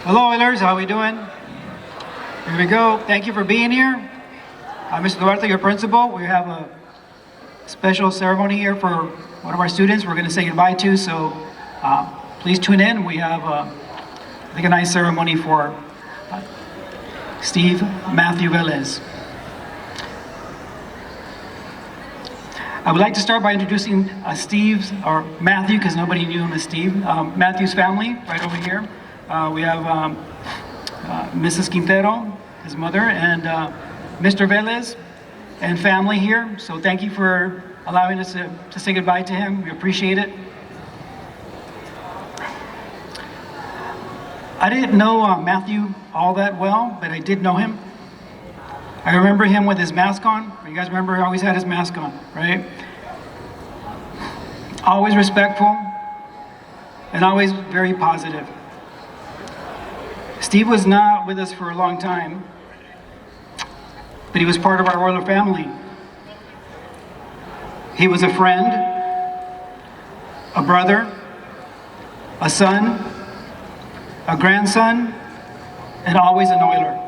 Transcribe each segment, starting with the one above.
Hello, Oilers. How are we doing? Here we go. Thank you for being here. Mr. Duarte, your principal. We have a special ceremony here for one of our students we're going to say goodbye to, so please tune in. We have, I think, a nice ceremony for Steve Matthew Velez. I would like to start by introducing Steve's, or Matthew, because nobody knew him as Steve. Matthew's family, right over here. We have Mrs. Quintero, his mother, and Mr. Velez and family here. So thank you for allowing us to say goodbye to him. We appreciate it. I didn't know Matthew all that well, but I did know him. I remember him with his mask on. You guys remember he always had his mask on, right? Always respectful and always very positive. Steve was not with us for a long time, but he was part of our Oiler family. He was a friend, a brother, a son, a grandson, and always an Oiler.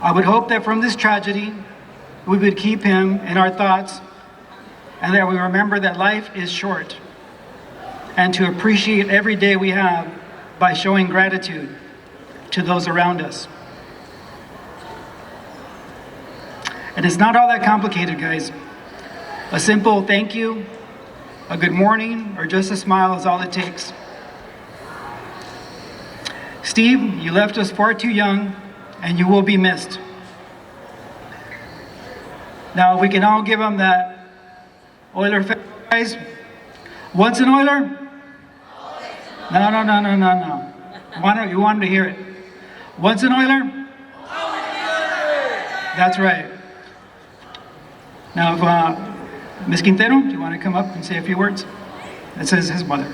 I would hope that from this tragedy, we would keep him in our thoughts and that we remember that life is short and to appreciate every day we have by showing gratitude to those around us. And it's not all that complicated, guys. A simple thank you, a good morning, or just a smile is all it takes. Steve, you left us far too young, and you will be missed. Now, if we can all give him that Oiler face, guys. Once an Oiler? No. You wanted to hear it. Once an Oiler? That's right. Now, if Ms. Quintero, do you want to come up and say a few words? That says his mother.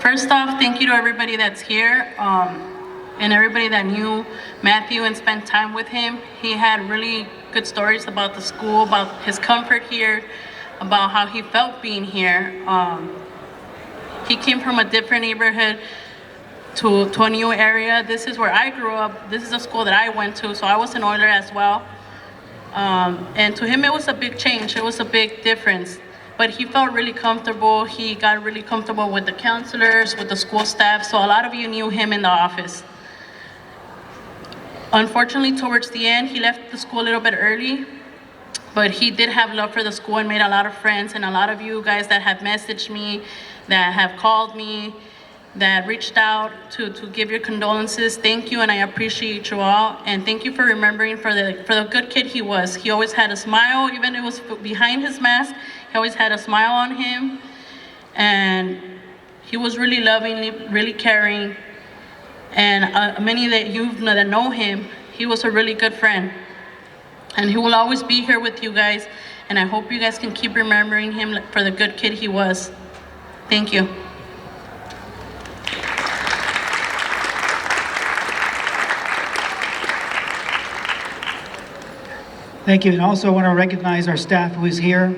First off, thank you to everybody that's here and everybody that knew Matthew and spent time with him. He had really good stories about the school, about his comfort here, about how he felt being here. He came from a different neighborhood to a new area. This is where I grew up. This is a school that I went to, so I was an Oiler as well. And to him, it was a big change. It was a big difference. But he felt really comfortable. He got really comfortable with the counselors, with the school staff. So a lot of you knew him in the office. Unfortunately, towards the end, he left the school a little bit early, but he did have love for the school and made a lot of friends. And a lot of you guys that have messaged me, that have called me, that reached out to give your condolences, thank you, and I appreciate you all. And thank you for remembering for the good kid he was. He always had a smile, even it was behind his mask. He always had a smile on him, and he was really loving, really caring. And many that that know him, he was a really good friend. And he will always be here with you guys, and I hope you guys can keep remembering him for the good kid he was. Thank you. Thank you, and also want to recognize our staff who is here.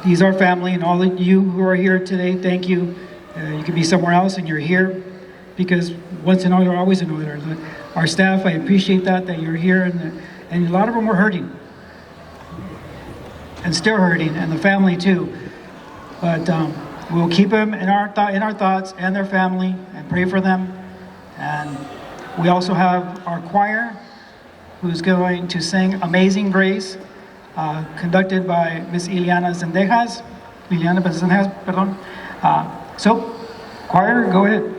He's our family, and all of you who are here today, thank you. You could be somewhere else and you're here because once an Oiler, always an Oiler. Our staff, I appreciate that you're here, and a lot of them were hurting and still hurting, and the family too. But we'll keep them in our thoughts and their family and pray for them. And we also have our choir who's going to sing Amazing Grace, conducted by Miss Liliana Zendejas. So, choir, go ahead.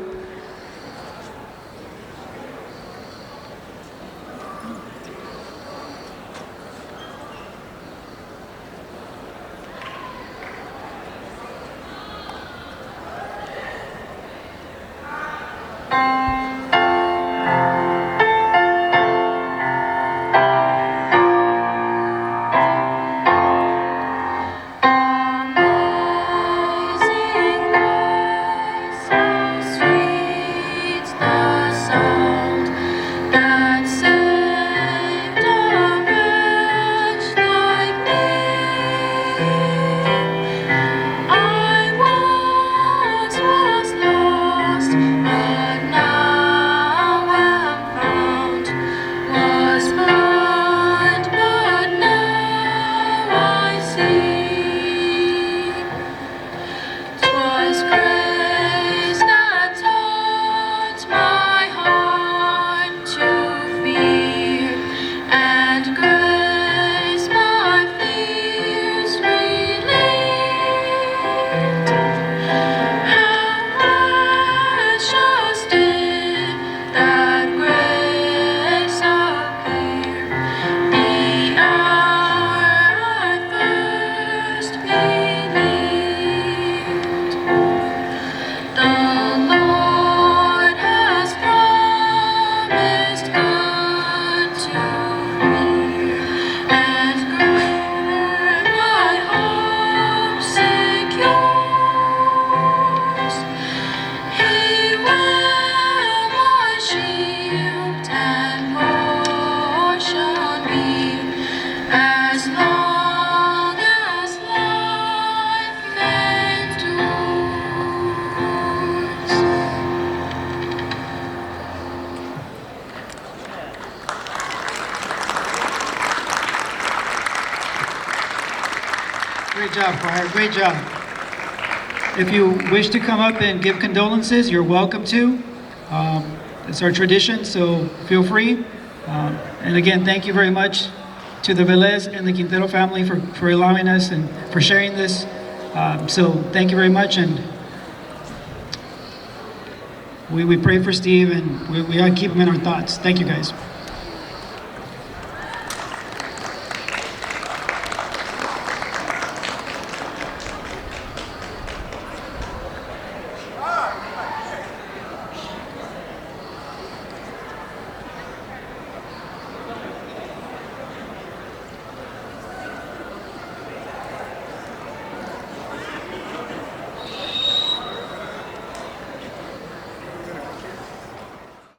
Amazing grace, how sweet Great job, choir. Great job. If you wish to come up and give condolences, you're welcome to. It's our tradition, so feel free. And again, thank you very much to the Velez and the Quintero family for allowing us and for sharing this. So thank you very much, and we pray for Steve, and we keep him in our thoughts. Thank you, guys.